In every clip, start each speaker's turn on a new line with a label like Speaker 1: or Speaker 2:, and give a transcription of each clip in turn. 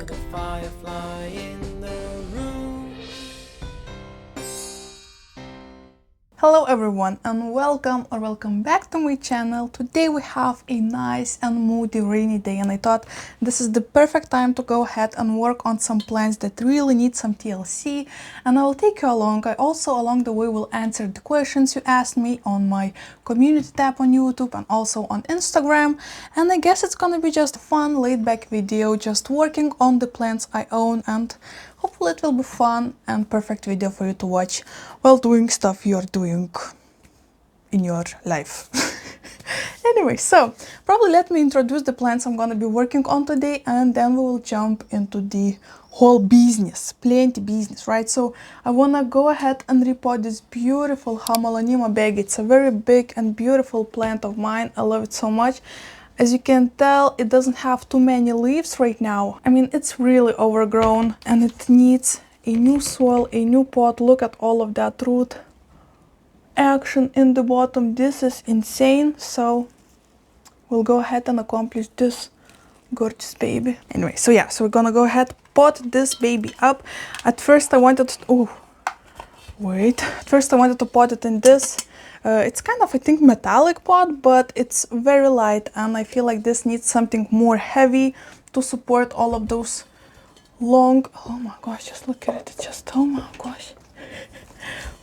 Speaker 1: The firefly in the room.
Speaker 2: Hello everyone and welcome back to my channel. Today we have a nice and moody rainy day and I thought this is the perfect time to go ahead and work on some plants that really need some TLC, and I will take you along. I also along the way will answer the questions you asked me on my community tab on YouTube and also on Instagram, and I guess it's gonna be just a fun laid back video just working on the plants I own, and hopefully it will be fun and perfect video for you to watch while doing stuff you're doing in your life. Anyway, so probably let me introduce the plants I'm gonna be working on today, and then we will jump into the whole business, plenty business, right? So I wanna go ahead and repot this beautiful Homalonima bag. It's a very big and beautiful plant of mine. I love it so much. As you can tell, it doesn't have too many leaves right now. I mean, it's really overgrown and it needs a new soil, a new pot. Look at all of that root action in the bottom. This is insane. So we'll go ahead and accomplish this gorgeous baby. Anyway, so yeah, so we're gonna go ahead, pot this baby up. At first I wanted to, At first I wanted to pot it in this. It's kind of, I think, metallic pot, but it's very light and I feel like this needs something more heavy to support all of those long, oh my gosh, just look at it, just, oh my gosh,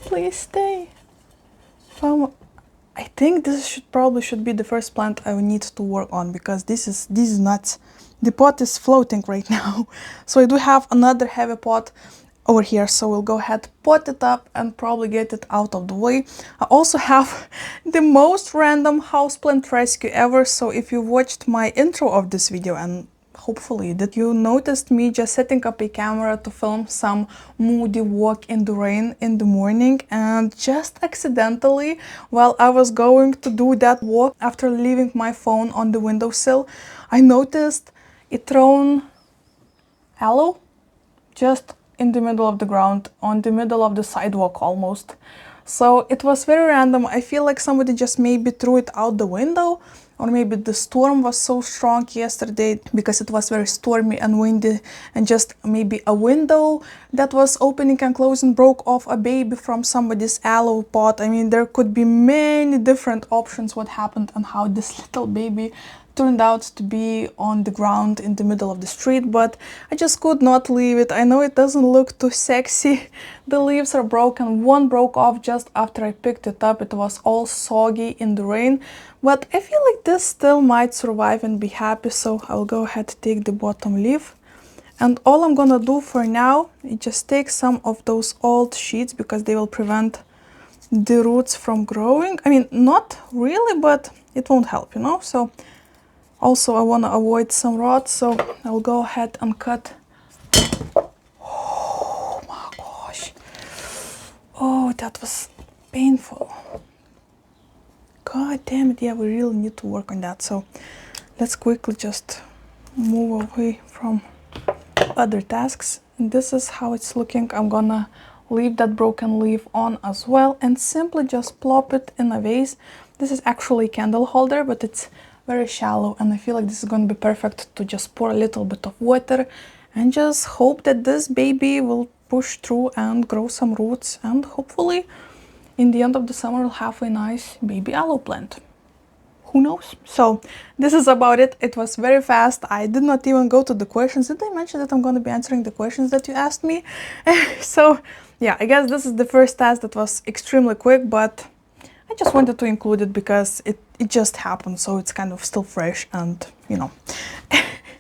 Speaker 2: please stay. I think this probably should be the first plant I need to work on, because this is nuts. The pot is floating right now. So I do have another heavy pot over here, so we'll go ahead, pot it up and probably get it out of the way. I also have the most random houseplant rescue ever. So if you watched my intro of this video, and hopefully that you noticed me just setting up a camera to film some moody walk in the rain in the morning, and just accidentally, while I was going to do that walk after leaving my phone on the windowsill, I noticed a thrown aloe just in the middle of the ground, on the middle of the sidewalk almost. So it was very random. I feel like somebody just maybe threw it out the window, or maybe the storm was so strong yesterday because it was very stormy and windy, and just maybe a window that was opening and closing broke off a baby from somebody's aloe pot. I mean, there could be many different options what happened and how this little baby turned out to be on the ground in the middle of the street, but I just could not leave it. I know it doesn't look too sexy. The leaves are broken. One broke off just after I picked it up. It was all soggy in the rain, but I feel like this still might survive and be happy, so I'll go ahead and take the bottom leaf. And all I'm gonna do for now is just take some of those old sheets because they will prevent the roots from growing. I mean, not really, but it won't help, you know? So also I want to avoid some rot, so I'll go ahead and cut. Oh my gosh. Oh, that was painful. God damn it, yeah, we really need to work on that. So let's quickly just move away from other tasks. And this is how it's looking. I'm gonna leave that broken leaf on as well and simply just plop it in a vase. This is actually a candle holder, but it's very shallow, and I feel like this is going to be perfect to just pour a little bit of water and just hope that this baby will push through and grow some roots, and hopefully in the end of the summer we'll have a nice baby aloe plant. Who knows? So this is about it. It was very fast. I did not even go to the questions. Did I mention that I'm going to be answering the questions that you asked me? So yeah, I guess this is the first task that was extremely quick, but I just wanted to include it because it just happened, so it's kind of still fresh and, you know.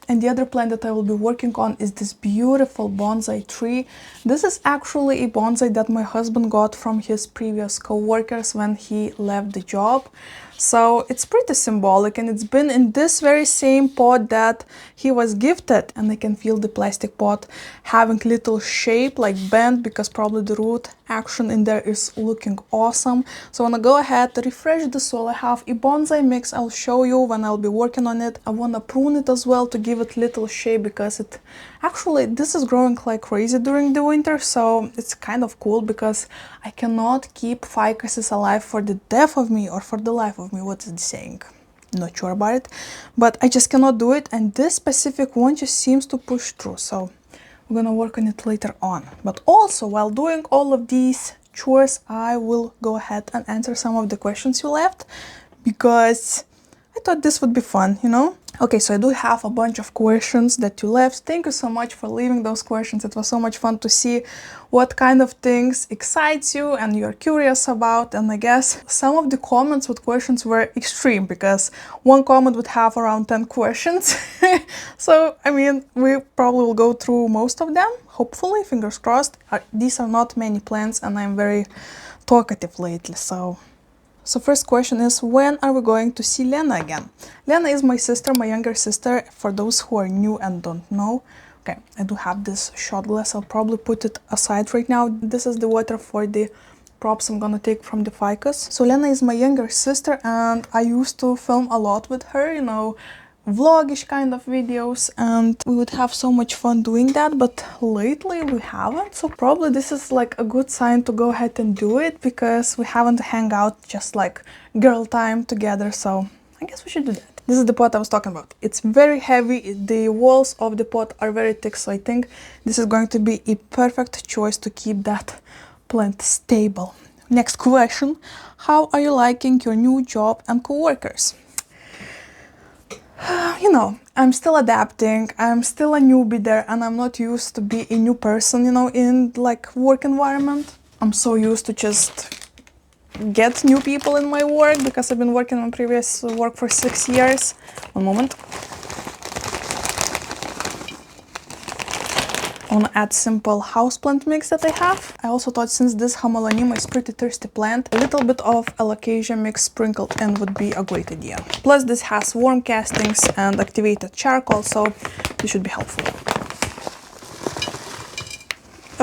Speaker 2: And the other plant that I will be working on is this beautiful bonsai tree. This is actually a bonsai that my husband got from his previous co-workers when he left the job. So it's pretty symbolic, and it's been in this very same pot that he was gifted, and I can feel the plastic pot having little shape like bent because probably the root action in there is looking awesome. So I want to go ahead to refresh the soil. I have a bonsai mix. I'll show you when I'll be working on it. I want to prune it as well to give it little shape because it actually, this is growing like crazy during the winter, so it's kind of cool because I cannot keep ficuses alive for the death of me or for the life of me. What is the saying? Not sure about it, but I just cannot do it, and this specific one just seems to push through, so we're gonna work on it later on. But also, while doing all of these chores, I will go ahead and answer some of the questions you left because I thought this would be fun, you know? Okay, so I do have a bunch of questions that you left. Thank you so much for leaving those questions. It was so much fun to see what kind of things excites you and you're curious about. And I guess some of the comments with questions were extreme because one comment would have around 10 questions. So, I mean, we probably will go through most of them, hopefully, fingers crossed. These are not many plants and I'm very talkative lately, so first question is, when are we going to see Lena again? Lena is my sister, my younger sister, for those who are new and don't know. Okay, I do have this shot glass. I'll probably put it aside right now. This is the water for the props I'm gonna take from the ficus. So Lena is my younger sister and I used to film a lot with her, you know, vlogish kind of videos, and we would have so much fun doing that, but lately we haven't, so probably this is like a good sign to go ahead and do it because we haven't hang out just like girl time together, so I guess we should do that. This is the pot I was talking about. It's very heavy, the walls of the pot are very thick, so I think this is going to be a perfect choice to keep that plant stable. Next question, how are you liking your new job and co-workers? You know, I'm still adapting, I'm still a newbie there, and I'm not used to be a new person, you know, in like work environment. I'm so used to just get new people in my work because I've been working on previous work for 6 years. One moment. I want to add simple houseplant mix that I have. I also thought since this Hamalonima is pretty thirsty plant, a little bit of alocasia mix sprinkled in would be a great idea. Plus this has worm castings and activated charcoal, so this should be helpful.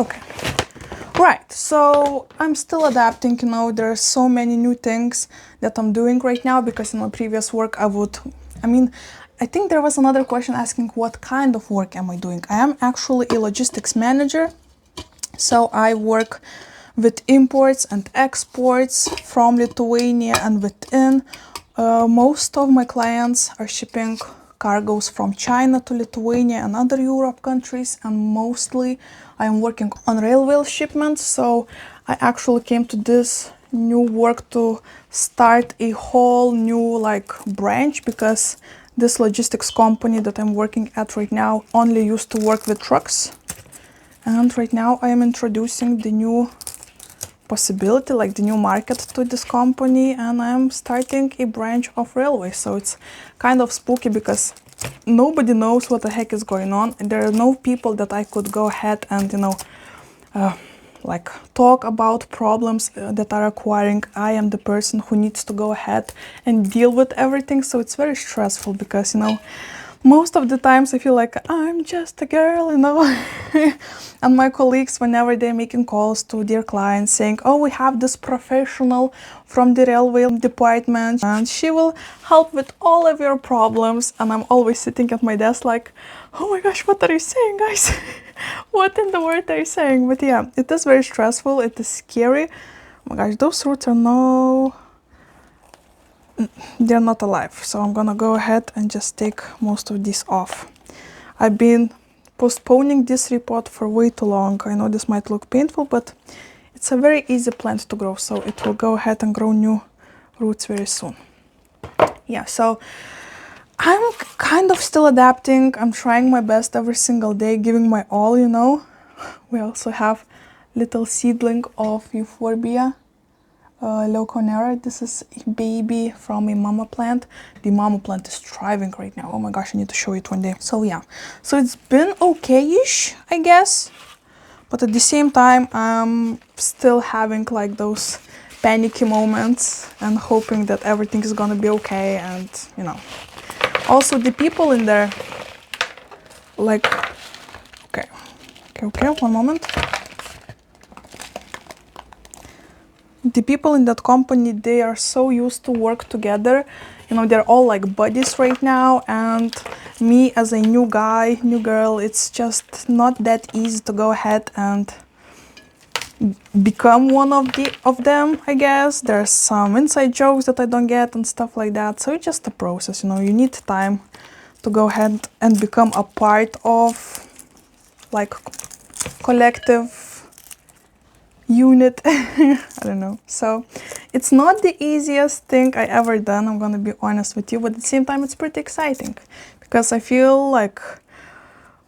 Speaker 2: Okay. Right, so I'm still adapting, you know, there are so many new things that I'm doing right now because in my previous work I think there was another question asking what kind of work am I doing. I am actually a logistics manager, so I work with imports and exports from Lithuania and within Most of my clients are shipping cargoes from China to Lithuania and other Europe countries, and mostly I am working on railway shipments. So I actually came to this new work to start a whole new like branch, because this logistics company that I'm working at right now only used to work with trucks, and right now I am introducing the new possibility, like the new market, to this company, and I'm starting a branch of railway. So it's kind of spooky because nobody knows what the heck is going on, and there are no people that I could go ahead and like talk about problems that are occurring. I am the person who needs to go ahead and deal with everything. So it's very stressful because most of the times I feel like I'm just a girl, and my colleagues, whenever they're making calls to their clients saying, oh, we have this professional from the railway department and she will help with all of your problems, and I'm always sitting at my desk like, oh my gosh, what are you saying, guys? What in the world are you saying? But yeah, it is very stressful, it is scary. Oh my gosh, those roots are they're not alive, so I'm gonna go ahead and just take most of this off. I've been postponing this repot for way too long. I know this might look painful, but it's a very easy plant to grow, so it will go ahead and grow new roots very soon. Yeah, so I'm kind of still adapting. I'm trying my best every single day, giving my all, We also have little seedling of euphorbia leuconera. This is a baby from a mama plant. The mama plant is thriving right now. Oh my gosh, I need to show it one day. So yeah, so it's been okay-ish, I guess, but at the same time I'm still having like those panicky moments and hoping that everything is gonna be okay. And also the people in there, like, okay, one moment. The people in that company, they are so used to work together. They're all like buddies right now, and me as a new guy, new girl, it's just not that easy to go ahead and become one of them, I guess. There's some inside jokes that I don't get and stuff like that. So it's just a process, you need time to go ahead and become a part of like collective unit. I don't know. So it's not the easiest thing I ever done, I'm gonna be honest with you, but at the same time it's pretty exciting because I feel like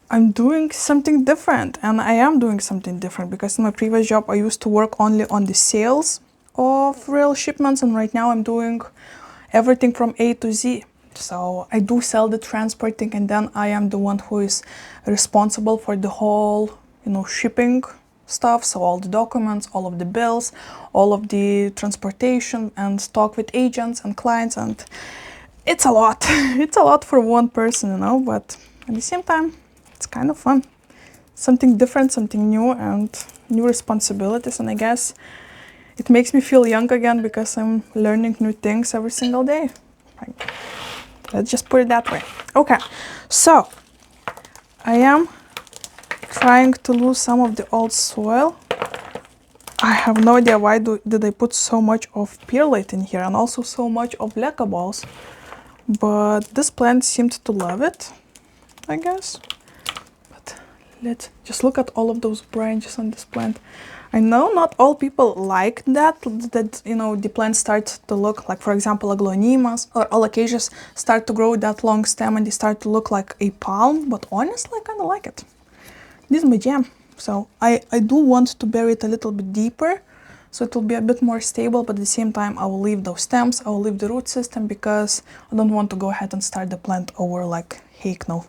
Speaker 2: I'm doing something different, and I am doing something different because in my previous job I used to work only on the sales of rail shipments, and right now I'm doing everything from A to Z. So I do sell the transporting, and then I am the one who is responsible for the whole shipping stuff, so all the documents, all of the bills, all of the transportation and talk with agents and clients, and it's a lot. It's a lot for one person, but at the same time it's kind of fun. Something different, something new, and new responsibilities, and I guess it makes me feel young again because I'm learning new things every single day. Let's just put it that way. Okay, so I am trying to lose some of the old soil. I have no idea why did I put so much of perlite in here and also so much of leca balls, but this plant seemed to love it, I guess. But let's just look at all of those branches on this plant. I know not all people like that the plant starts to look like, for example, aglaonemas or alocasia start to grow that long stem and they start to look like a palm, but honestly I kind of like it. This is my jam. So I do want to bury it a little bit deeper so it will be a bit more stable, but at the same time I will leave those stems, I will leave the root system, because I don't want to go ahead and start the plant over like heck no.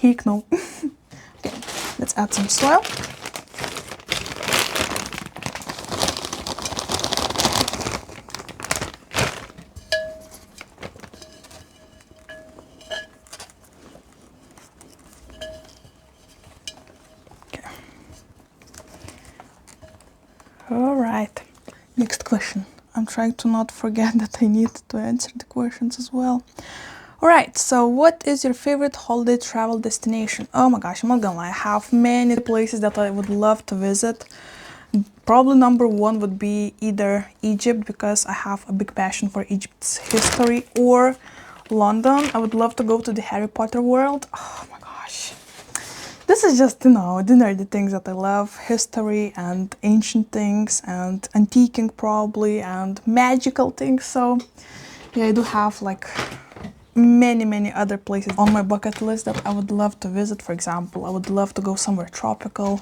Speaker 2: Okay, let's add some soil. Alright, next question. I'm trying to not forget that I need to answer the questions as well. Alright, so what is your favorite holiday travel destination? Oh my gosh, I'm not gonna lie, I have many places that I would love to visit. Probably number one would be either Egypt, because I have a big passion for Egypt's history, or London. I would love to go to the Harry Potter world. Oh my gosh. This is just, the nerdy things that I love. History and ancient things and antiquing probably and magical things. So yeah, I do have like many other places on my bucket list that I would love to visit. For example, I would love to go somewhere tropical.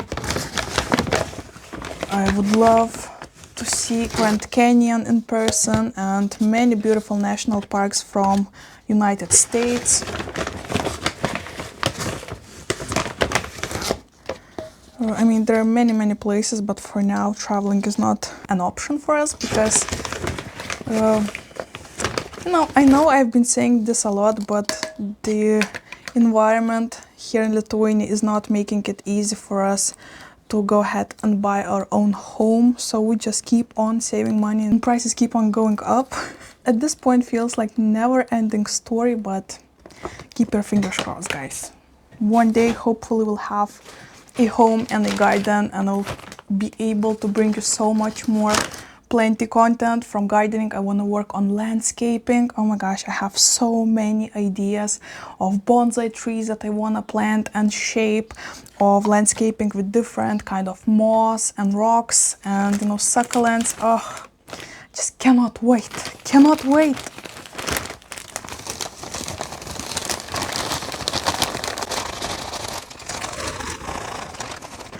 Speaker 2: I would love to see Grand Canyon in person and many beautiful national parks from United States. I mean, there are many places, but for now traveling is not an option for us because I know I've been saying this a lot, but the environment here in Lithuania is not making it easy for us to go ahead and buy our own home. So we just keep on saving money and prices keep on going up. At this point feels like never-ending story, but keep your fingers crossed, guys. One day, hopefully, we'll have a home and a garden, and I'll be able to bring you so much more plenty content from gardening. I want to work on landscaping. Oh my gosh, I have so many ideas of bonsai trees that I want to plant and shape, of landscaping with different kind of moss and rocks and succulents. Oh, just cannot wait. Cannot wait.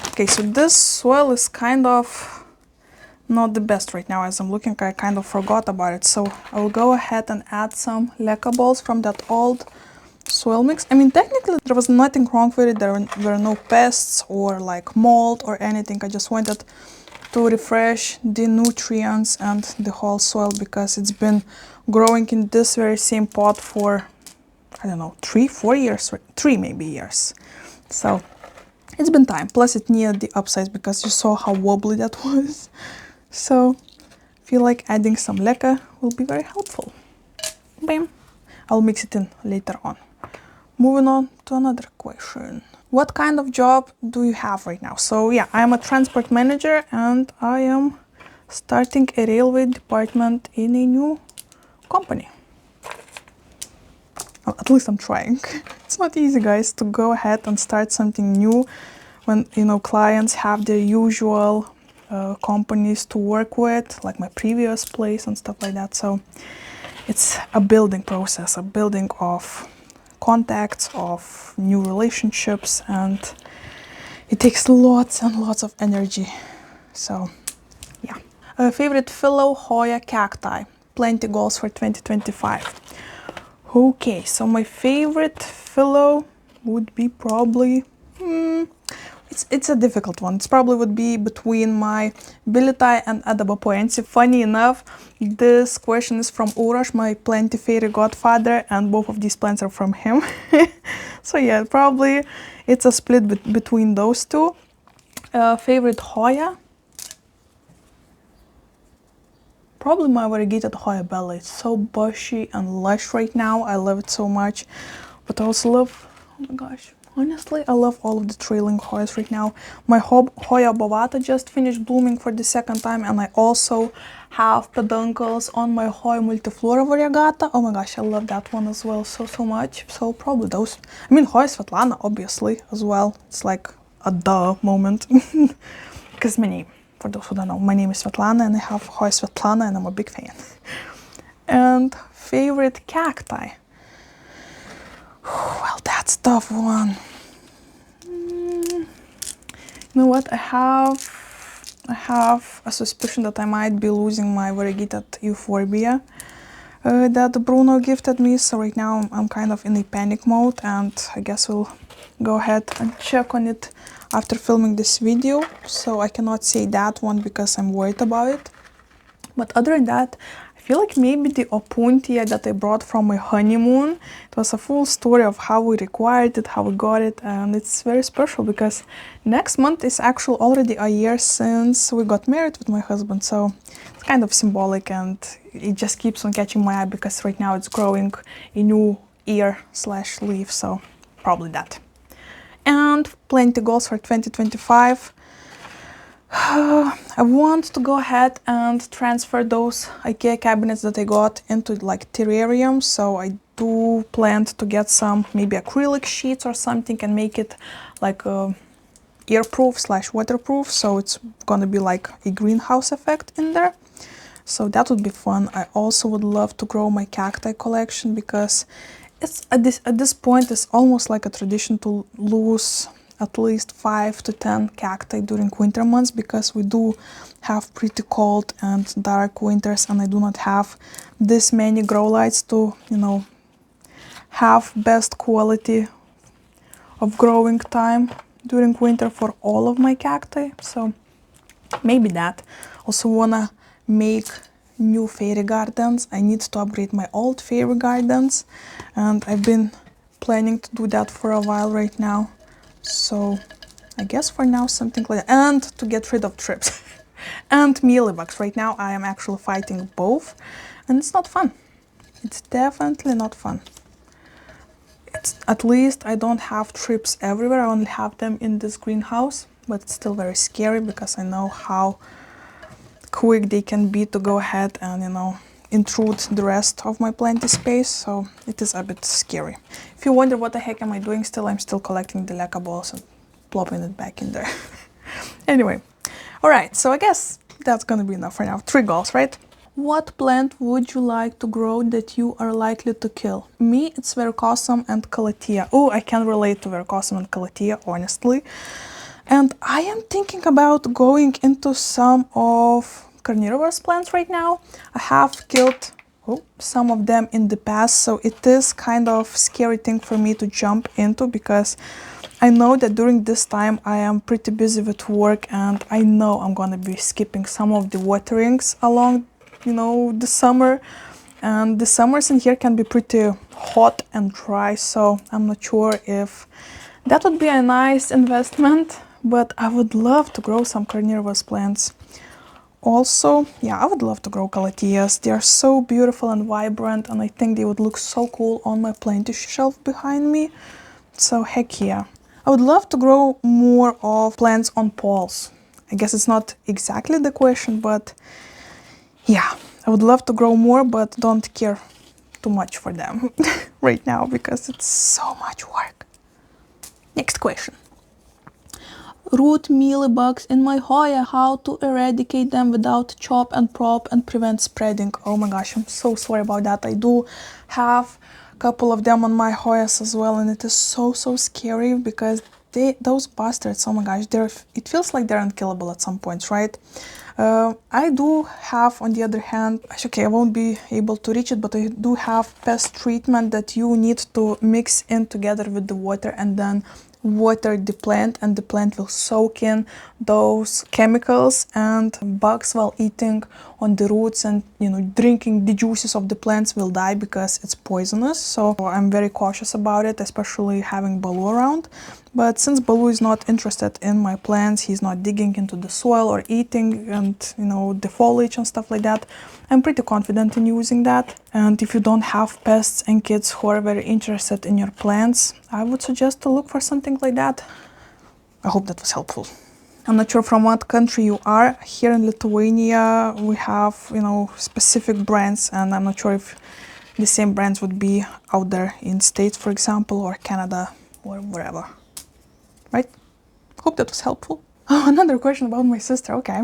Speaker 2: Okay, so this soil is kind of not the best right now. As I'm looking, I kind of forgot about it. So I will go ahead and add some leca balls from that old soil mix. I mean, technically there was nothing wrong with it. There were no pests or like mold or anything. I just wanted to refresh the nutrients and the whole soil because it's been growing in this very same pot for, I don't know, 3-4 years, 3 maybe years. So it's been time. Plus it needed the upsize because you saw how wobbly that was. So I feel like adding some leca will be very helpful. Bam. I'll mix it in later on. Moving on to another question. What kind of job do you have right now? So yeah, I am a transport manager and I am starting a railway department in a new company. Well, at least I'm trying. It's not easy, guys, to go ahead and start something new when, clients have their usual companies to work with, like my previous place and stuff like that. So it's a building process, a building of contacts, of new relationships, and it takes lots and lots of energy. So yeah. Favorite philo, Hoya, cacti. Plenty goals for 2025. Okay, so my favorite philo would be probably, it's a difficult one. It probably would be between my Bilitai and Adabapoense. Funny enough, this question is from Urash, my plenty fairy godfather, and both of these plants are from him. So yeah, probably it's a split between those two. Favorite Hoya? Probably my variegated Hoya Bella. It's so bushy and lush right now. I love it so much. But I also love, oh my gosh, honestly, I love all of the trailing Hoyas right now. My Hoya Bovata just finished blooming for the second time, and I also have peduncles on my Hoya Multiflora Variegata. Oh my gosh, I love that one as well so much. So probably those. I mean, Hoya Svetlana, obviously, as well. It's like a duh moment. Because my name. For those who don't know, my name is Svetlana and I have Hoya Svetlana and I'm a big fan. And favorite cacti? Well, that's a tough one. You know what? I have a suspicion that I might be losing my variegated Euphorbia that Bruno gifted me. So right now I'm kind of in a panic mode, and I guess we'll go ahead and check on it after filming this video. So I cannot say that one because I'm worried about it. But other than that, I feel like maybe the Opuntia that I brought from my honeymoon. It was a full story of how we acquired it, how we got it, and it's very special because next month is actually already a year since we got married with my husband. So it's kind of symbolic, and it just keeps on catching my eye because right now it's growing a new ear/leaf, so probably that. And plenty goals for 2025. I want to go ahead and transfer those IKEA cabinets that I got into like terrariums, so I do plan to get some maybe acrylic sheets or something and make it like airproof slash waterproof, so it's gonna be like a greenhouse effect in there. So that would be fun. I also would love to grow my cacti collection because it's at this point it's almost like a tradition to lose at least 5 to 10 cacti during winter months, because we do have pretty cold and dark winters, and I do not have this many grow lights to, you know, have best quality of growing time during winter for all of my cacti. So maybe that. Also wanna make new fairy gardens. I need to upgrade my old fairy gardens, and I've been planning to do that for a while right now. So I guess for now something like that. And to get rid of trips and mealybugs. Right now I am actually fighting both, and it's not fun. It's definitely not fun. It's, at least I don't have trips everywhere. I only have them in this greenhouse, but it's still very scary because I know how quick they can be to go ahead and, you know, intrude the rest of my planty space, so it is a bit scary. If you wonder what the heck am I doing still, I'm still collecting the leca balls and plopping it back in there. Anyway, alright, so I guess that's gonna be enough for now. 3 goals, right? What plant would you like to grow that you are likely to kill? Me, it's verrucosum and calathea. Oh, I can relate to verrucosum and calathea, honestly. And I am thinking about going into some of carnivorous plants right now. I have killed some of them in the past, so it is kind of scary thing for me to jump into, because I know that during this time I am pretty busy with work, and I know I'm gonna be skipping some of the waterings along, you know, the summer. And the summers in here can be pretty hot and dry, so I'm not sure if that would be a nice investment, but I would love to grow some carnivorous plants. Also, yeah, I would love to grow calatheas. They are so beautiful and vibrant, and I think they would look so cool on my planty shelf behind me. So heck yeah. I would love to grow more of plants on poles. I guess it's not exactly the question, but yeah, I would love to grow more, but don't care too much for them right now because it's so much work. Next question. Root mealybugs in my Hoya, how to eradicate them without chop and prop and prevent spreading. Oh my gosh, I'm so sorry about that. I do have a couple of them on my Hoyas as well, and it is so scary because those bastards, oh my gosh, it feels like they're unkillable at some points, right? I do have, on the other hand, okay, I won't be able to reach it, but I do have pest treatment that you need to mix in together with the water and then water the plant, and the plant will soak in those chemicals and bugs while eating on the roots, and, you know, drinking the juices of the plants will die because it's poisonous. So I'm very cautious about it, especially having Baloo around. But since Baloo is not interested in my plants, he's not digging into the soil or eating and, you know, the foliage and stuff like that, I'm pretty confident in using that. And if you don't have pests and kids who are very interested in your plants, I would suggest to look for something like that. I hope that was helpful. I'm not sure from what country you are. Here in Lithuania we have, you know, specific brands, and I'm not sure if the same brands would be out there in States, for example, or Canada or wherever. Right? Hope that was helpful. Oh, another question about my sister. Okay.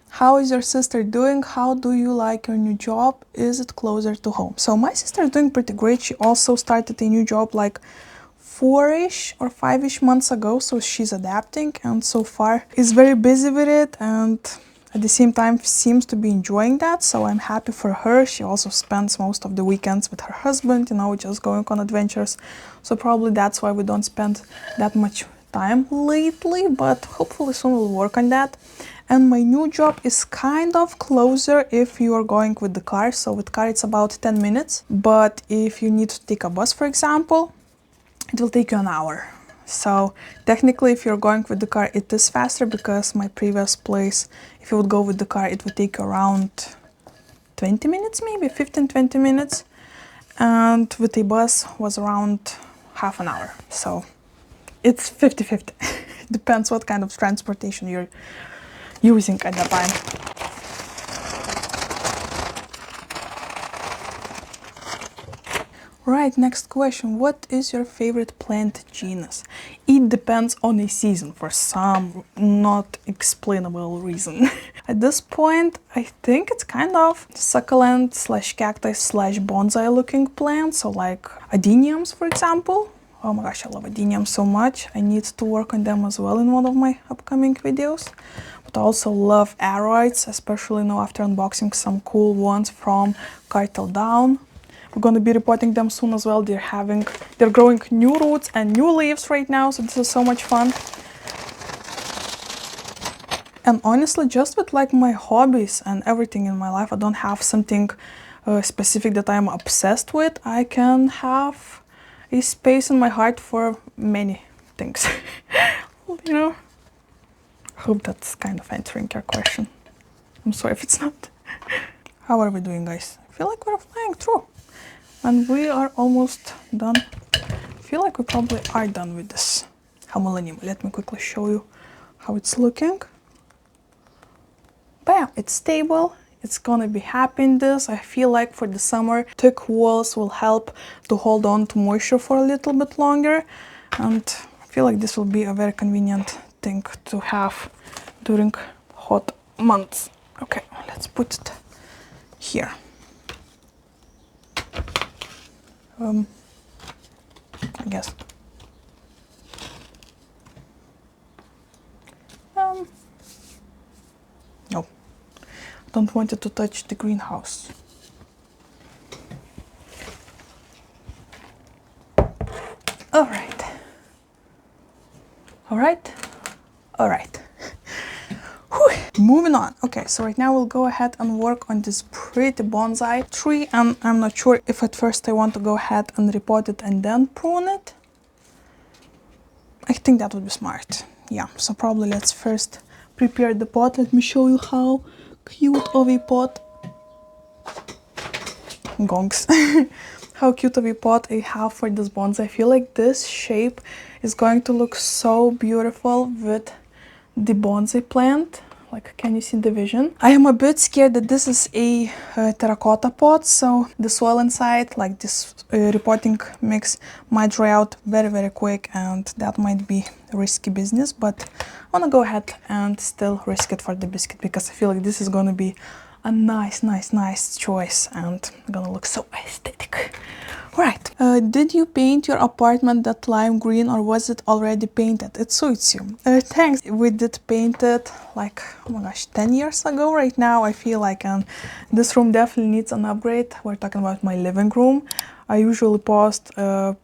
Speaker 2: How is your sister doing? How do you like your new job? Is it closer to home? So my sister is doing pretty great. She also started a new job like 4-ish or 5-ish months ago, so she's adapting, and so far is very busy with it, and at the same time seems to be enjoying that, so I'm happy for her. She also spends most of the weekends with her husband, you know, just going on adventures, so probably that's why we don't spend that much time lately, but hopefully soon we'll work on that. And my new job is kind of closer if you are going with the car. So with car it's about 10 minutes, but if you need to take a bus, for example, it will take you an hour. So technically if you're going with the car it is faster, because my previous place, if you would go with the car, it would take you around 20 minutes, maybe 15-20 minutes, and with a bus was around half an hour. So it's 50-50. Depends what kind of transportation you're using at that time. Right, next question. What is your favorite plant genus? It depends on the season for some not explainable reason. At this point, I think it's kind of succulent slash cactus slash bonsai looking plant. So like adeniums, for example. Oh my gosh, I love adeniums so much. I need to work on them as well in one of my upcoming videos. But I also love aroids, especially now after unboxing some cool ones from Cartel Down. We're gonna be repotting them soon as well. They're growing new roots and new leaves right now, so this is so much fun. And honestly, just with like my hobbies and everything in my life, I don't have something specific that I'm obsessed with. I can have a space in my heart for many things. You know? Hope that's kind of answering your question. I'm sorry if it's not. How are we doing, guys? I feel like we're flying through. And we are almost done. I feel like we probably are done with this Hamilenium. Let me quickly show you how it's looking. But yeah, it's stable. It's gonna be happy in this. I feel like for the summer, thick walls will help to hold on to moisture for a little bit longer. And I feel like this will be a very convenient thing to have during hot months. Okay, let's put it here. I guess. No, I don't want it to touch the greenhouse. All right. All right. All right. Moving on. Okay, so right now we'll go ahead and work on this pretty bonsai tree, and I'm not sure if at first I want to go ahead and repot it and then prune it. I think that would be smart. Yeah, so probably let's first prepare the pot. Let me show you how cute of a pot. Gongs. How cute of a pot I have for this bonsai. I feel like this shape is going to look so beautiful with the bonsai plant. Like, can you see the vision? I am a bit scared that this is a terracotta pot, so the soil inside, like this repotting mix, might dry out very, very quick, and that might be risky business, but I want to go ahead and still risk it for the biscuit, because I feel like this is going to be a nice choice and gonna look so aesthetic. Right. Did you paint your apartment that lime green, or was it already painted? It suits you. Thanks. We did paint it like, oh my gosh, 10 years ago right now. I feel like this room definitely needs an upgrade. We're talking about my living room. I usually post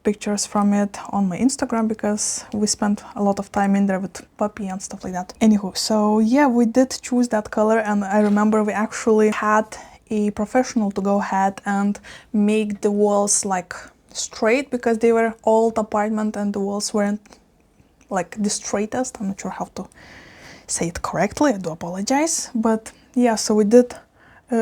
Speaker 2: pictures from it on my Instagram because we spent a lot of time in there with puppy and stuff like that. Anywho, so yeah, we did choose that color, and I remember we actually had a professional to go ahead and make the walls like straight, because they were old apartment and the walls weren't like the straightest. I'm not sure how to say it correctly, I do apologize. But yeah, so we did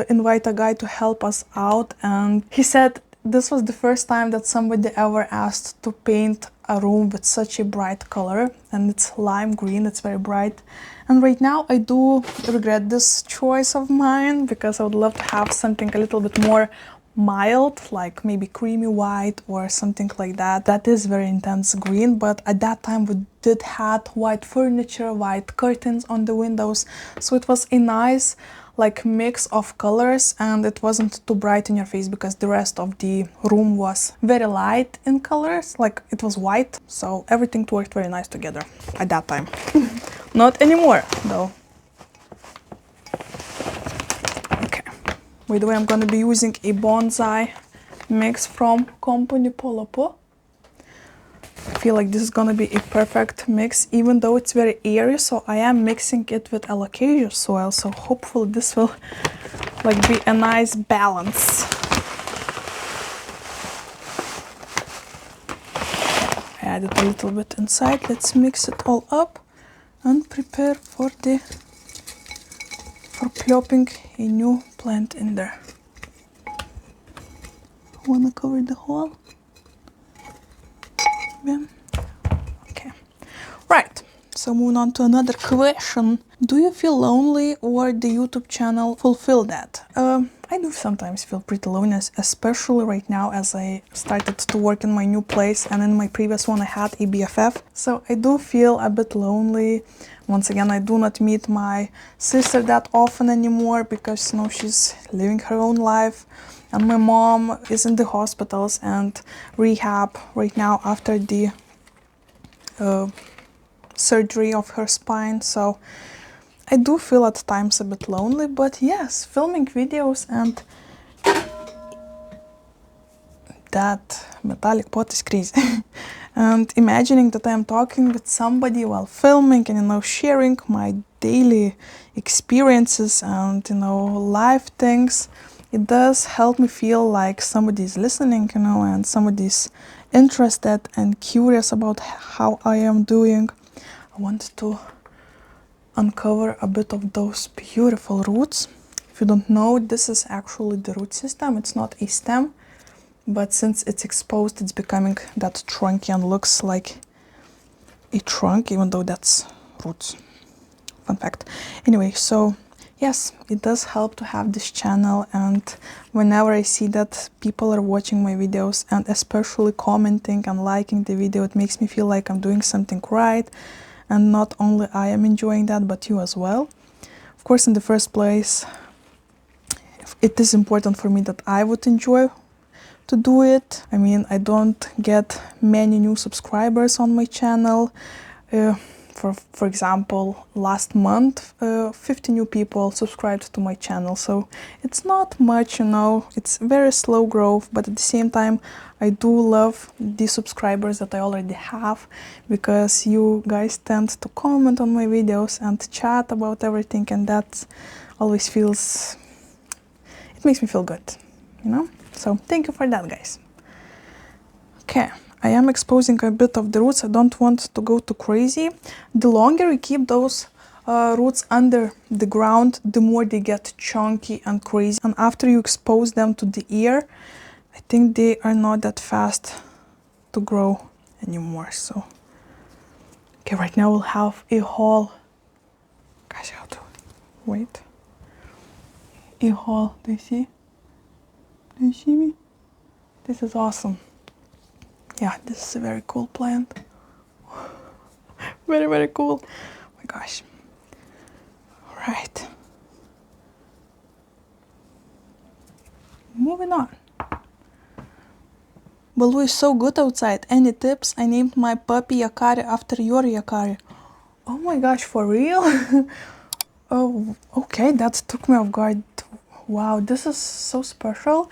Speaker 2: invite a guy to help us out, and he said this was the first time that somebody ever asked to paint a room with such a bright color, and it's lime green, it's very bright. And right now I do regret this choice of mine, because I would love to have something a little bit more mild, like maybe creamy white or something like that. That is very intense green, but at that time we did have white furniture, white curtains on the windows, so it was a nice like mix of colors, and it wasn't too bright in your face because the rest of the room was very light in colors, like it was white, so everything worked very nice together at that time. Not anymore though. Okay, by the way, I'm gonna be using a bonsai mix from company Polopo. I feel like this is gonna be a perfect mix, even though it's very airy, so I am mixing it with alocasia soil, so hopefully this will like be a nice balance. I added a little bit inside. Let's mix it all up and prepare for plopping a new plant in there. I wanna cover the hole. Yeah. Okay, right, So moving on to another question. Do you feel lonely or the YouTube channel fulfill that? I do sometimes feel pretty lonely, especially right now as I started to work in my new place, and in my previous one I had a BFF. So I do feel a bit lonely. Once again, I do not meet my sister that often anymore because, you know, she's living her own life. And my mom is in the hospitals and rehab right now after the surgery of her spine. So I do feel at times a bit lonely, but yes, filming videos and that metallic pot is crazy. And imagining that I'm talking with somebody while filming and, you know, sharing my daily experiences and, you know, life things, it does help me feel like somebody's listening, you know, and somebody's interested and curious about how I am doing. I wanted to uncover a bit of those beautiful roots. If you don't know, this is actually the root system. It's not a stem, but since it's exposed, it's becoming that trunky and looks like a trunk, even though that's roots. Fun fact. Anyway, so yes, it does help to have this channel, and whenever I see that people are watching my videos and especially commenting and liking the video, it makes me feel like I'm doing something right, and not only I am enjoying that, but you as well. Of course, in the first place, it is important for me that I would enjoy to do it. I mean, I don't get many new subscribers on my channel. For example, last month 50 new people subscribed to my channel, so it's not much, you know, it's very slow growth, but at the same time I do love the subscribers that I already have, because you guys tend to comment on my videos and chat about everything, and that always feels, it makes me feel good, you know. So thank you for that, guys. Okay, I am exposing a bit of the roots. I don't want to go too crazy. The longer you keep those roots under the ground, the more they get chunky and crazy. And after you expose them to the air, I think they are not that fast to grow anymore. So, okay, right now we'll have a haul. Gosh, how to wait. A haul. Do you see? Do you see me? This is awesome. Yeah, this is a very cool plant. Very, very cool. Oh my gosh. All right. Moving on. Baloo is so good outside. Any tips? I named my puppy Yakari after your Yakari. Oh my gosh, for real? Oh, okay, that took me off guard. Wow, this is so special.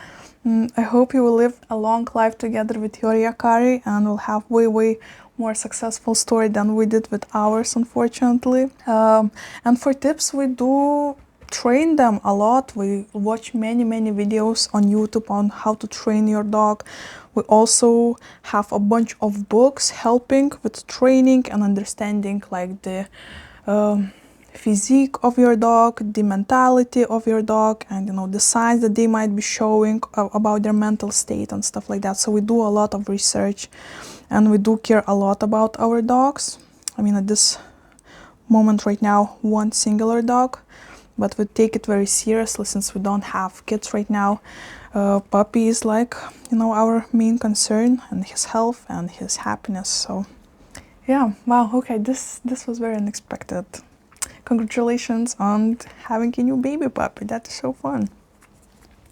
Speaker 2: I hope you will live a long life together with your Yakari and will have way more successful story than we did with ours, unfortunately. And for tips, we do train them a lot. We watch many videos on YouTube on how to train your dog. We also have a bunch of books helping with training and understanding, like the physique of your dog, the mentality of your dog, and, you know, the signs that they might be showing about their mental state and stuff like that. So we do a lot of research, and we do care a lot about our dogs. I mean, at this moment right now, one singular dog, but we take it very seriously since we don't have kids right now. Puppy is like, you know, our main concern, and his health and his happiness. So yeah, wow, okay, this was very unexpected. Congratulations on having a new baby puppy. That is so fun.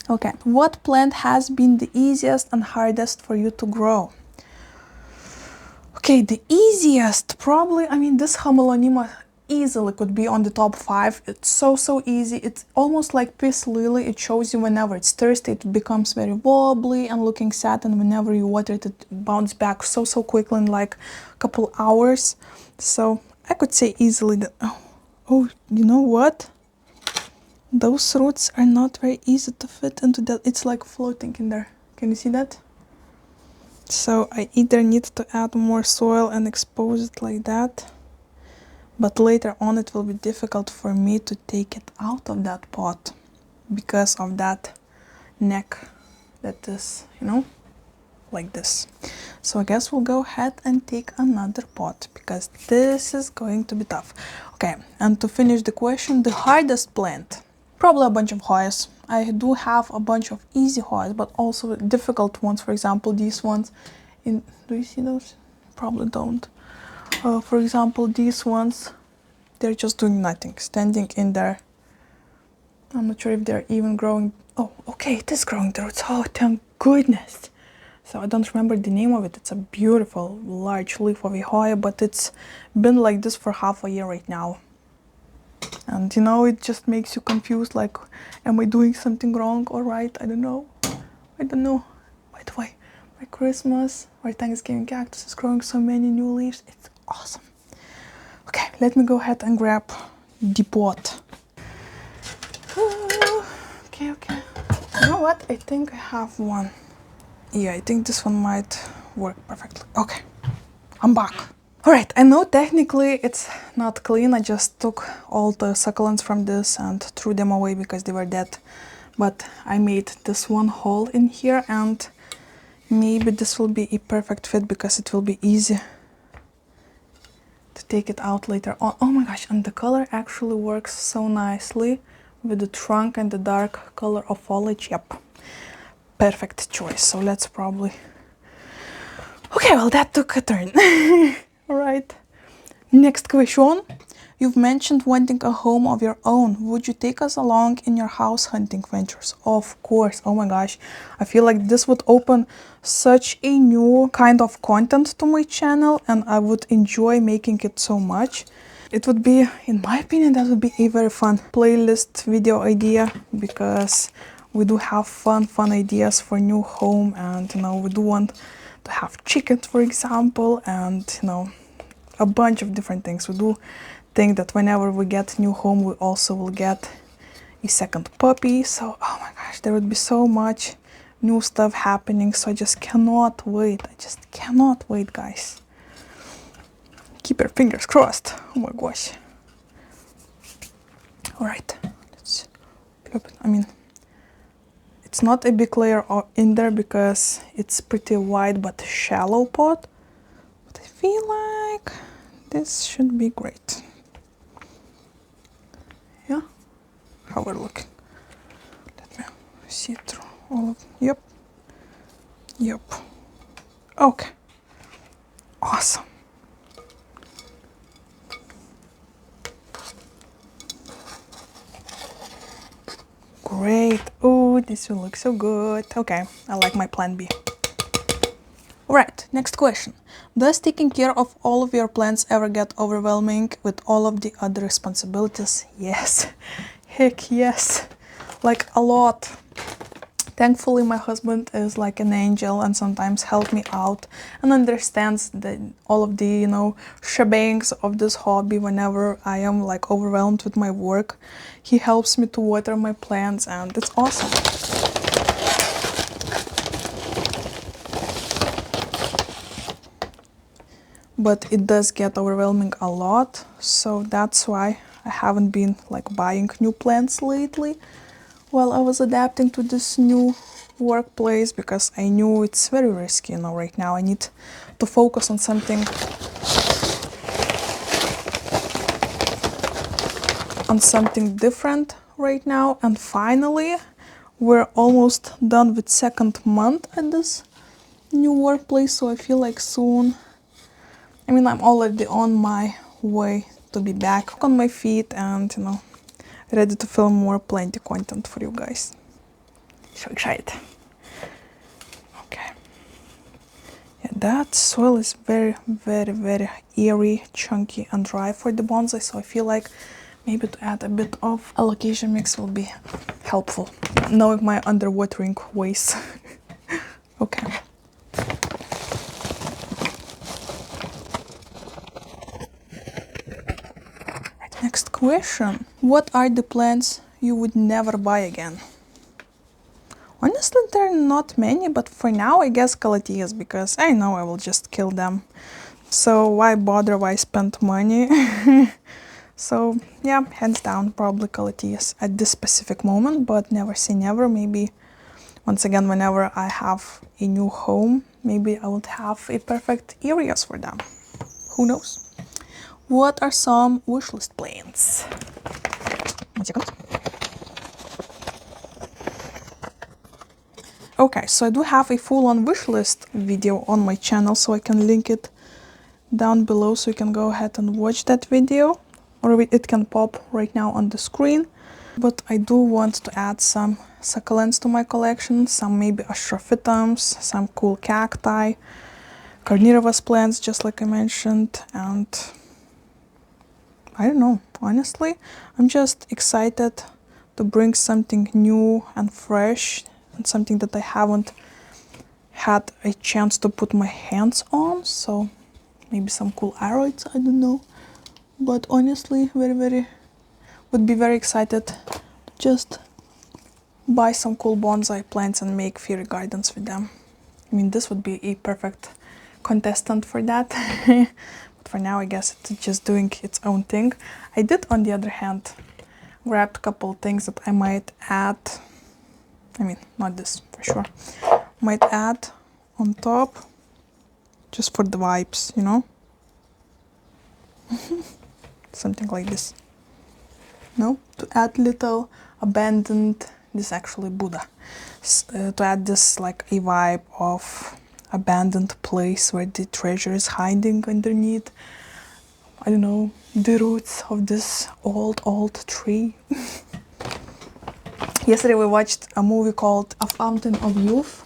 Speaker 2: Okay, what plant has been the easiest and hardest for you to grow? Okay, the easiest, probably, I mean, this Hamilonima easily could be on the top 5. It's so easy. It's almost like peace lily. It shows you whenever it's thirsty, it becomes very wobbly and looking sad, and whenever you water it, it bounces back so quickly in like a couple hours. So I could say easily that, oh, you know what? Those roots are not very easy to fit into that. It's like floating in there. Can you see that? So I either need to add more soil and expose it like that, but later on it will be difficult for me to take it out of that pot because of that neck that is, you know, like this. So I guess we'll go ahead and take another pot because this is going to be tough. Okay, and to finish the question, the hardest plant, probably a bunch of chores. I do have a bunch of easy chores, but also difficult ones. For example, these ones. Do you see those? Probably don't. For example, these ones, they're just doing nothing, standing in there. I'm not sure if they're even growing. Oh, okay, it is growing the roots. Oh, thank goodness. So I don't remember the name of it. It's a beautiful large leaf of a Hoya, but it's been like this for half a year right now. And you know, it just makes you confused, like, am I doing something wrong or right? I don't know. I don't know. By the way, my Christmas or Thanksgiving cactus is growing so many new leaves. It's awesome. Okay, let me go ahead and grab the pot. Okay. You know what? I think I have one. Yeah, I think this one might work perfectly. Okay, I'm back. Alright, I know technically it's not clean. I just took all the succulents from this and threw them away because they were dead. But I made this one hole in here, and maybe this will be a perfect fit because it will be easy to take it out later on. Oh my gosh, and the color actually works so nicely with the trunk and the dark color of foliage. Yep, perfect choice. So let's probably... Okay, well, that took a turn. All right, next question. You've mentioned wanting a home of your own. Would you take us along in your house hunting ventures? Of course. Oh my gosh, I feel like this would open such a new kind of content to my channel, and I would enjoy making it so much. It would be, in my opinion, that would be a very fun playlist video idea, because we do have fun ideas for new home, and you know, we do want to have chickens, for example, and you know, a bunch of different things. We do think that whenever we get a new home, we also will get a second puppy. So oh my gosh, there would be so much new stuff happening. So I just cannot wait. I just cannot wait, guys. Keep your fingers crossed. Oh my gosh. All right, let's flip it. I mean, it's not a big layer in there because it's pretty wide but shallow pot. But I feel like this should be great. Yeah, how we're looking. Let me see through all of. Yep. Okay. Awesome. Great. Oh, this will look so good. Okay, I like my plan B. Alright, next question. Does taking care of all of your plants ever get overwhelming with all of the other responsibilities? Yes. Heck yes. Like a lot. Thankfully, my husband is like an angel and sometimes helps me out and understands all of the, you know, shebangs of this hobby whenever I am like overwhelmed with my work. He helps me to water my plants, and it's awesome. But it does get overwhelming a lot, so that's why I haven't been like buying new plants lately while I was adapting to this new workplace, because I knew it's very risky, you know. Right now I need to focus on something different right now. And finally, we're almost done with second month at this new workplace, so I feel like soon, I mean, I'm already on my way to be back on my feet and, you know, ready to film more plenty content for you guys. So excited. Okay. Yeah, that soil is very airy, chunky and dry for the bonsai, so I feel like maybe to add a bit of allocation mix will be helpful, knowing my underwatering ways. Okay. Next question. What are the plants you would never buy again? Honestly, there are not many, but for now I guess calatheas, because I know I will just kill them. So why bother, why spend money? So yeah, hands down, probably calatheas at this specific moment, but never say never. Maybe once again, whenever I have a new home, maybe I would have a perfect areas for them. Who knows? What are some wish list plans? 1 second. Okay, so I do have a full-on wish list video on my channel, so I can link it down below so you can go ahead and watch that video, or it can pop right now on the screen. But I do want to add some succulents to my collection, some maybe astrophytums, some cool cacti, carnivorous plants, just like I mentioned, and I don't know, honestly, I'm just excited to bring something new and fresh and something that I haven't had a chance to put my hands on. So maybe some cool aroids, I don't know. But honestly, would be very excited to just buy some cool bonsai plants and make fairy gardens with them. I mean, this would be a perfect contestant for that. But for now, I guess it's just doing its own thing. I did, on the other hand, grabbed a couple things that I might add. I mean, not this for sure. Might add on top, just for the vibes, you know? Something like this. No? To add little abandoned, this is actually Buddha. To add this like a vibe of abandoned place where the treasure is hiding underneath, I don't know, the roots of this old tree. Yesterday we watched a movie called A Fountain of Youth,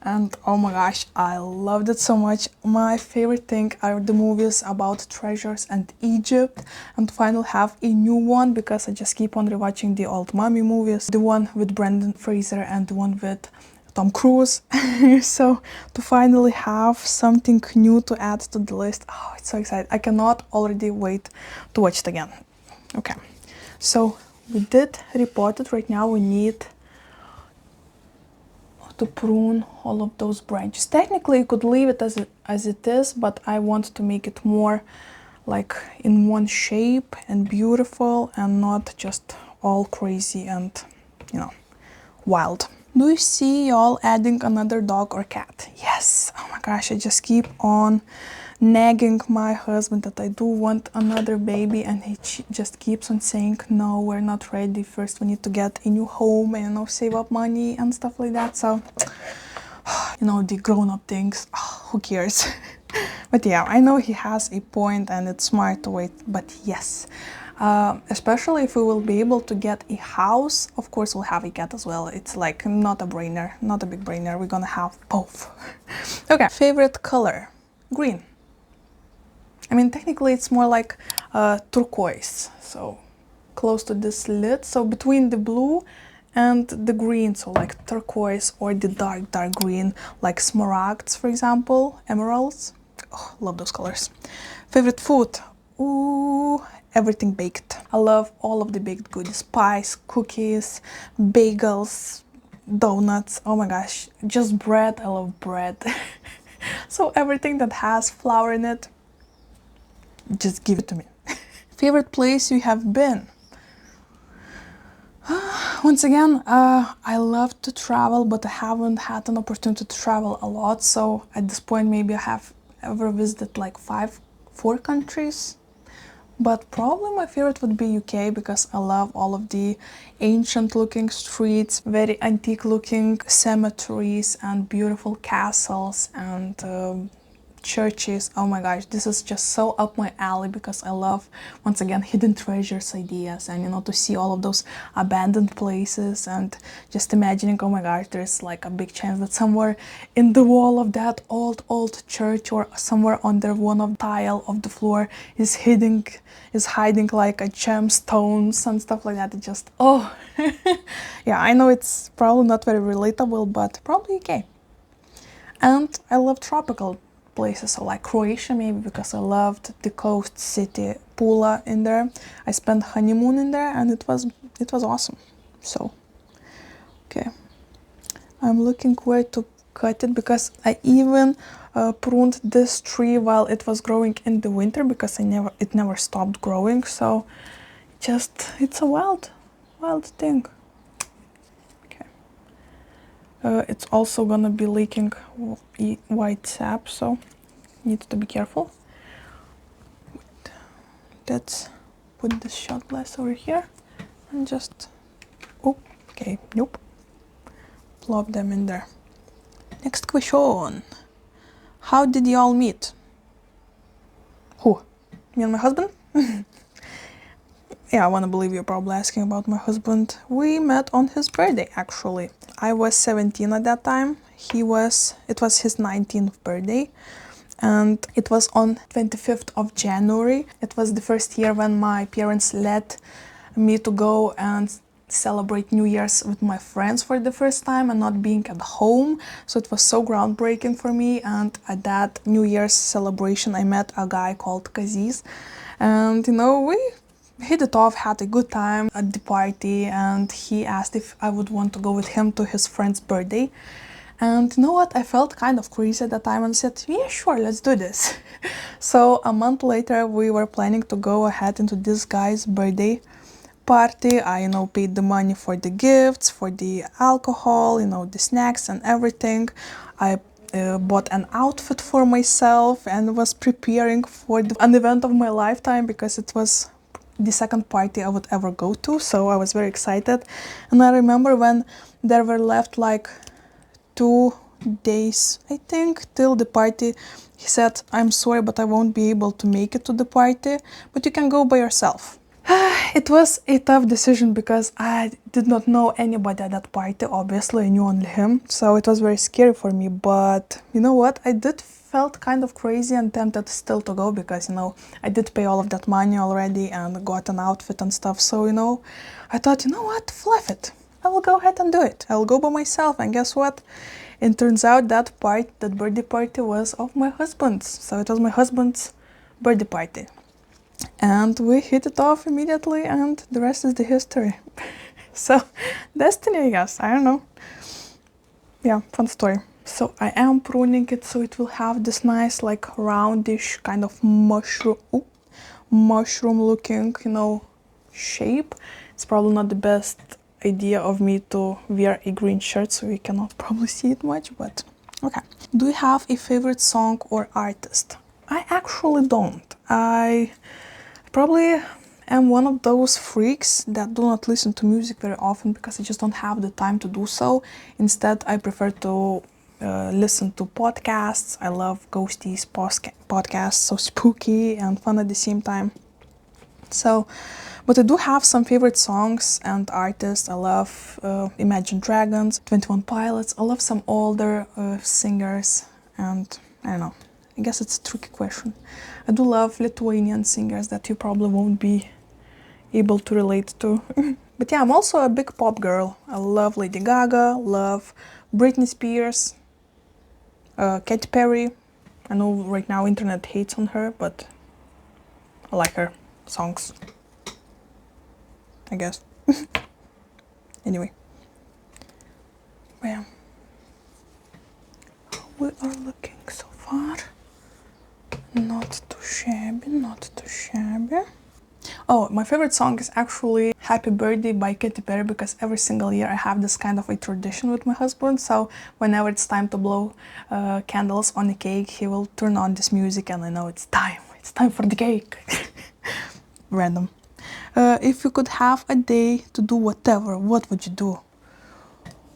Speaker 2: and oh my gosh, I loved it so much. My favorite thing are the movies about treasures and Egypt, and finally have a new one because I just keep on rewatching the old mummy movies, the one with Brendan Fraser and the one with Tom Cruise. So to finally have something new to add to the list, oh, it's so exciting. I cannot already wait to watch it again. Okay, so we did repot it. Right now we need to prune all of those branches. Technically you could leave it as it is, but I want to make it more like in one shape and beautiful and not just all crazy and, you know, wild. Do you see y'all adding another dog or cat? Yes. Oh my gosh, I just keep on nagging my husband that I do want another baby, and he just keeps on saying, no, we're not ready. First we need to get a new home and, you know, save up money and stuff like that. So, you know, the grown-up things, who cares? But yeah, I know he has a point and it's smart to wait, but yes. Especially if we will be able to get a house, of course we'll have a cat as well. It's like not a brainer, not a big brainer. We're gonna have both. Okay, favorite color? Green. I mean, technically it's more like turquoise, so close to this lid. So between the blue and the green, so like turquoise or the dark green, like smaragds, for example, emeralds. Oh, love those colors. Favorite food? Ooh, everything baked. I love all of the baked goodies, pies, cookies, bagels, donuts. Oh my gosh, just bread. I love bread. So everything that has flour in it, just give it to me. Favorite place you have been? Once again, I love to travel, but I haven't had an opportunity to travel a lot. So at this point, maybe I have ever visited like 4 countries. But probably my favorite would be UK, because I love all of the ancient looking streets, very antique looking cemeteries and beautiful castles and churches. Oh my gosh, this is just so up my alley, because I love, once again, hidden treasures ideas, and, you know, to see all of those abandoned places and just imagining, oh my gosh, there's like a big chance that somewhere in the wall of that old church or somewhere under one of the tile of the floor is hiding like a gemstones and stuff like that. It just, oh. Yeah, I know it's probably not very relatable, but probably okay. And I love tropical places, so like Croatia maybe, because I loved the coast city Pula in there. I spent honeymoon in there and it was awesome. So okay, I'm looking where to cut it, because I even pruned this tree while it was growing in the winter, because it never stopped growing. So just, it's a wild thing. Okay, It's also gonna be leaking white sap, so need to be careful. Let's put the shot glass over here and just, oh, okay, nope, plop them in there. Next question. How did you all meet? Who? Me and my husband? Yeah, I want to believe you're probably asking about my husband. We met on his birthday, actually. I was 17 at that time. It was his 19th birthday. And it was on 25th of January. It was the first year when my parents let me to go and celebrate New Year's with my friends for the first time and not being at home. So it was so groundbreaking for me. And at that New Year's celebration, I met a guy called Kaziz. And, we hit it off, had a good time at the party. And he asked if I would want to go with him to his friend's birthday. And you know what? I felt kind of crazy at the time and said, yeah, sure, let's do this. So a month later, we were planning to go ahead into this guy's birthday party. I, paid the money for the gifts, for the alcohol, the snacks and everything. I bought an outfit for myself and was preparing for an event of my lifetime because it was the second party I would ever go to. So I was very excited. And I remember when there were left like 2 days, I think, till the party, he said, I'm sorry, but I won't be able to make it to the party, but you can go by yourself. It was a tough decision because I did not know anybody at that party. Obviously, I knew only him, so it was very scary for me. But you know what? I did felt kind of crazy and tempted still to go because, I did pay all of that money already and got an outfit and stuff. So, I thought, what? Fluff it. I will go ahead and do it. I will go by myself. And guess what? It turns out that birthday party was of my husband's. So it was my husband's birthday party. And we hit it off immediately and the rest is the history. So, destiny, I guess. I don't know. Yeah, fun story. So I am pruning it so it will have this nice like roundish kind of mushroom looking, shape. It's probably not the best idea of me to wear a green shirt so you cannot probably see it much, but okay. Do you have a favorite song or artist? I actually don't. I probably am one of those freaks that do not listen to music very often because I just don't have the time to do so. Instead, I prefer to listen to podcasts. I love Ghosties podcasts, so spooky and fun at the same time. So, but I do have some favorite songs and artists. I love Imagine Dragons, 21 Pilots. I love some older singers, and I don't know. I guess it's a tricky question. I do love Lithuanian singers that you probably won't be able to relate to. But yeah, I'm also a big pop girl. I love Lady Gaga, love Britney Spears, Katy Perry. I know right now internet hates on her, but I like her songs, I guess. Anyway. Well, we are looking so far. Not too shabby, not too shabby. Oh, my favorite song is actually Happy Birthday by Katy Perry because every single year I have this kind of a tradition with my husband. So whenever it's time to blow candles on the cake, he will turn on this music and I know it's time. It's time for the cake. Random. If you could have a day to do whatever, what would you do?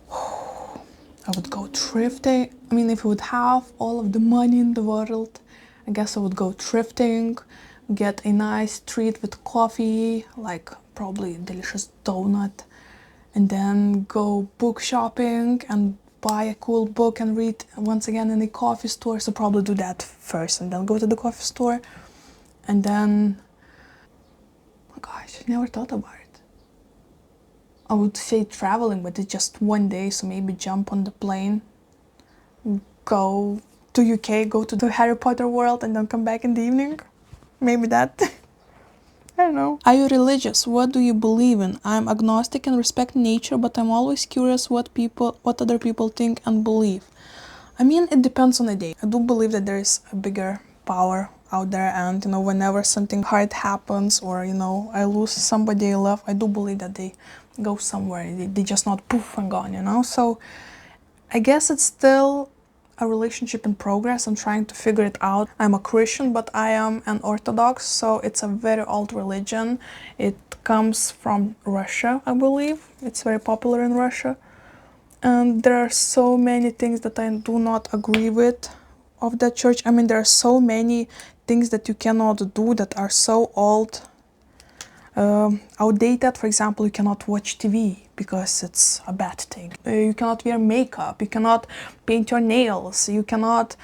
Speaker 2: I would go thrifting. I mean, if I would have all of the money in the world, I guess I would go thrifting, get a nice treat with coffee, like probably a delicious donut, and then go book shopping and buy a cool book and read once again in a coffee store. So probably do that first and then go to the coffee store. And then, oh gosh, I never thought about it. I would say traveling, but it's just one day, so maybe jump on the plane, go to UK, go to the Harry Potter world and then come back in the evening. Maybe that. I don't know. Are you religious? What do you believe in? I'm agnostic and respect nature, but I'm always curious what other people think and believe. I mean, it depends on the day. I do believe that there is a bigger power out there and, whenever something hard happens or, I lose somebody I love, I do believe that they go somewhere. They just not poof and gone, So I guess it's still a relationship in progress. I'm trying to figure it out. I'm a Christian, but I am an Orthodox, so it's a very old religion. It comes from Russia, I believe. It's very popular in Russia. And there are so many things that I do not agree with of that church. I mean, there are so many things that you cannot do that are so old, outdated. For example, you cannot watch TV because it's a bad thing. You cannot wear makeup, you cannot paint your nails, you cannot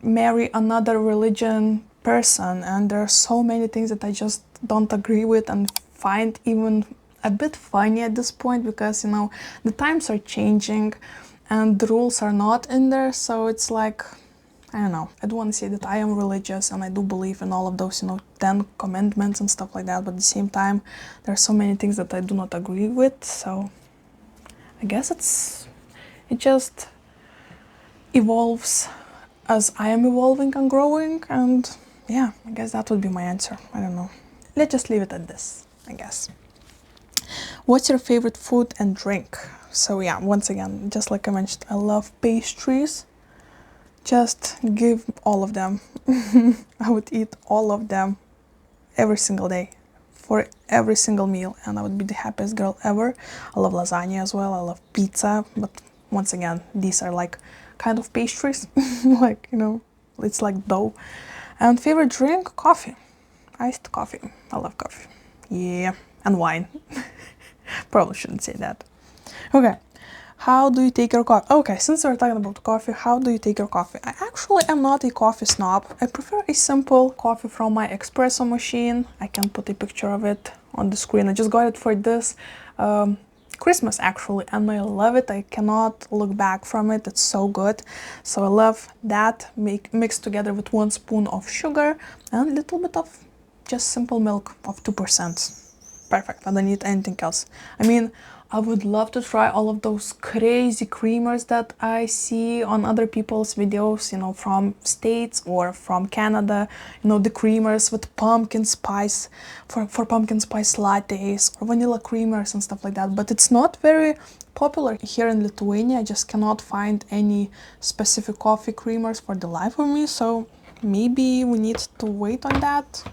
Speaker 2: marry another religion person, and there are so many things that I just don't agree with and find even a bit funny at this point, because you know the times are changing and the rules are not in there. So it's like, I don't know, I do want to say that I am religious and I do believe in all of those, you know, 10 commandments and stuff like that, but at the same time there are so many things that I do not agree with. So I guess it just evolves as I am evolving and growing, and yeah, I guess that would be my answer. I don't know, let's just leave it at this, I guess. What's your favorite food and drink? So yeah, once again, just like I mentioned, I love pastries. Just give all of them. I would eat all of them every single day for every single meal, and I would be the happiest girl ever. I love lasagna as well. I love pizza, but once again, these are like kind of pastries. Like, you know, it's like dough. And favorite drink? Coffee. Iced coffee. I love coffee. Yeah, and wine. Probably shouldn't say that. Okay. How do you take your coffee? Okay, since we're talking about coffee, how do you take your coffee? I actually am not a coffee snob. I prefer a simple coffee from my espresso machine. I can put a picture of it on the screen. I just got it for this Christmas actually, and I love it. I cannot look back from it. It's so good. So I love that mixed together with 1 spoon of sugar and a little bit of just simple milk of 2%. Perfect. I don't need anything else. I mean, I would love to try all of those crazy creamers that I see on other people's videos, you know, from States or from Canada, you know, the creamers with pumpkin spice, for pumpkin spice lattes or vanilla creamers and stuff like that. But it's not very popular here in Lithuania. I just cannot find any specific coffee creamers for the life of me. So maybe we need to wait on that.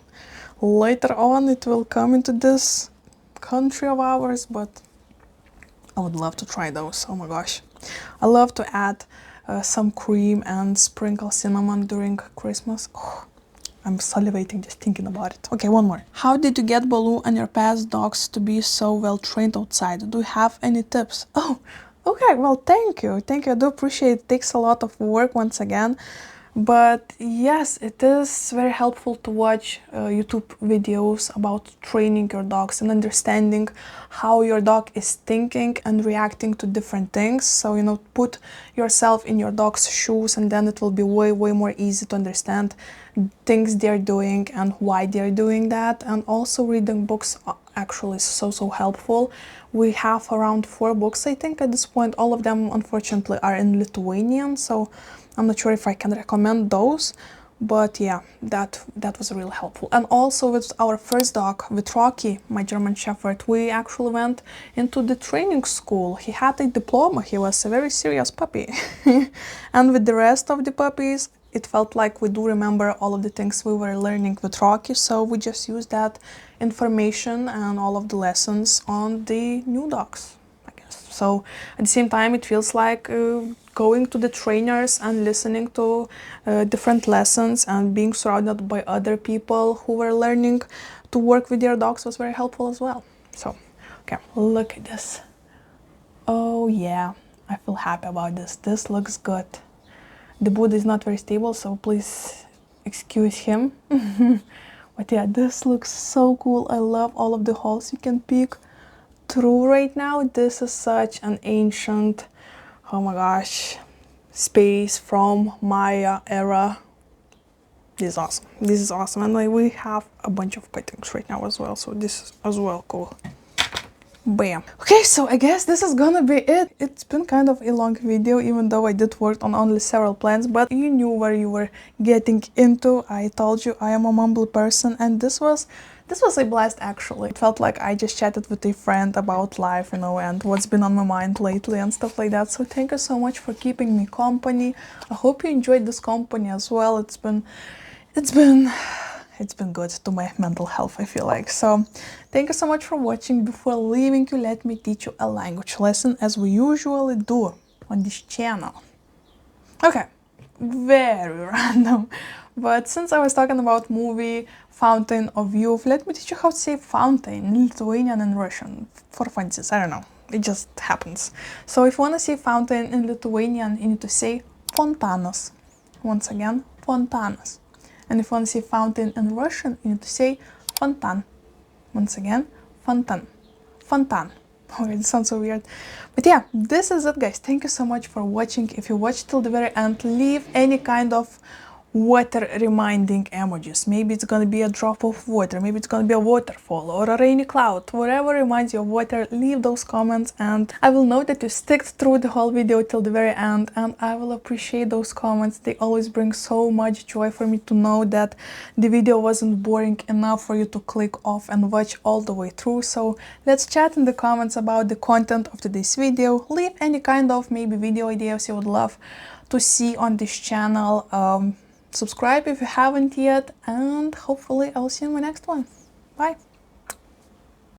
Speaker 2: Later on it will come into this country of ours, but I would love to try those. Oh my gosh. I love to add some cream and sprinkle cinnamon during Christmas. Oh, I'm salivating just thinking about it. Okay, one more. How did you get Baloo and your past dogs to be so well trained outside? Do you have any tips? Oh, okay, well, thank you. Thank you. I do appreciate it. It takes a lot of work once again. But yes, it is very helpful to watch YouTube videos about training your dogs and understanding how your dog is thinking and reacting to different things. So, you know, put yourself in your dog's shoes, and then it will be way more easy to understand things they're doing and why they're doing that. And also reading books actually is so helpful. We have around 4 books, I think, at this point. All of them, unfortunately, are in Lithuanian, so I'm not sure if I can recommend those, but yeah, that was really helpful. And also with our first dog, with Rocky, my German Shepherd, we actually went into the training school. He had a diploma. He was a very serious puppy. And with the rest of the puppies, it felt like we do remember all of the things we were learning with Rocky, so we just used that information and all of the lessons on the new dogs, I guess. So at the same time, it feels like going to the trainers and listening to different lessons and being surrounded by other people who were learning to work with their dogs was very helpful as well. So, okay, look at this. Oh yeah, I feel happy about this. This looks good. The Buddha is not very stable, so please excuse him. But yeah, this looks so cool. I love all of the holes you can peek through right now. This is such an ancient, oh my gosh, space from Maya era. This is awesome. This is awesome. And like, we have a bunch of cuttings right now as well, so this is as well cool. Bam. Okay, so I guess this is gonna be it. It's been kind of a long video, even though I did work on only several plants, but you knew where you were getting into. I told you I am a mumble person, and this was This was a blast actually. It felt like I just chatted with a friend about life, you know, and what's been on my mind lately and stuff like that. So thank you so much for keeping me company. I hope you enjoyed this company as well. It's been good to my mental health, I feel like. So thank you so much for watching. Before leaving you, let me teach you a language lesson as we usually do on this channel. Okay, very random, but since I was talking about movie Fountain of Youth, let me teach you how to say fountain in Lithuanian and Russian for funsies. I don't know, it just happens. So if you want to say fountain in Lithuanian, you need to say fontanas. Once again, fontanas. And if you want to say fountain in Russian, you need to say fontan. Once again, fontan. Fontan. Oh, it sounds so weird. But yeah, this is it, guys. Thank you so much for watching. If you watched till the very end, leave any kind of water reminding emojis. Maybe it's gonna be a drop of water, maybe it's gonna be a waterfall or a rainy cloud. Whatever reminds you of water, leave those comments and I will know that you stick through the whole video till the very end, and I will appreciate those comments. They always bring so much joy for me to know that the video wasn't boring enough for you to click off and watch all the way through. So let's chat in the comments about the content of today's video. Leave any kind of maybe video ideas you would love to see on this channel. Subscribe if you haven't yet, and hopefully I'll see you in my next one. Bye!